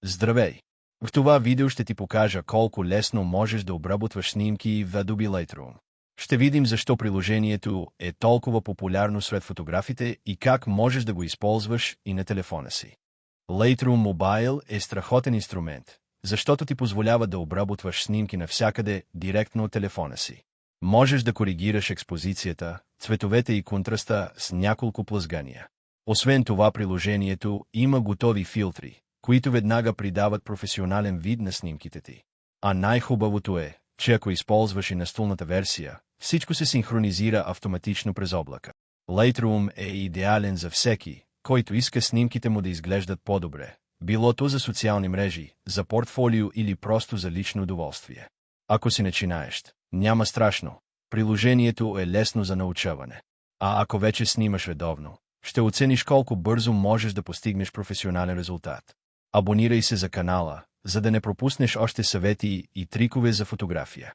Здравей! В това видео ще ти покажа колко лесно можеш да обработваш снимки в Adobe Lightroom. Ще видим защо приложението е толкова популярно сред фотографите и как можеш да го използваш и на телефона си. Lightroom Mobile е страхотен инструмент, защото ти позволява да обработваш снимки навсякъде директно от телефона си. Можеш да коригираш експозицията, цветовете и контраста с няколко плъзгания. Освен това, приложението има готови филтри, които веднага придават професионален вид на снимките ти. А най-хубавото е, че ако използваш и настолната версия, всичко се синхронизира автоматично през облака. Lightroom е идеален за всеки, който иска снимките му да изглеждат по-добре, било то за социални мрежи, за портфолио или просто за лично удоволствие. Ако си начинаещ, няма страшно. Приложението е лесно за научаване. А ако вече снимаш редовно, ще оцениш колко бързо можеш да постигнеш професионален резултат. Абонирай се за канала, за да не пропуснеш още съвети и трикове за фотография.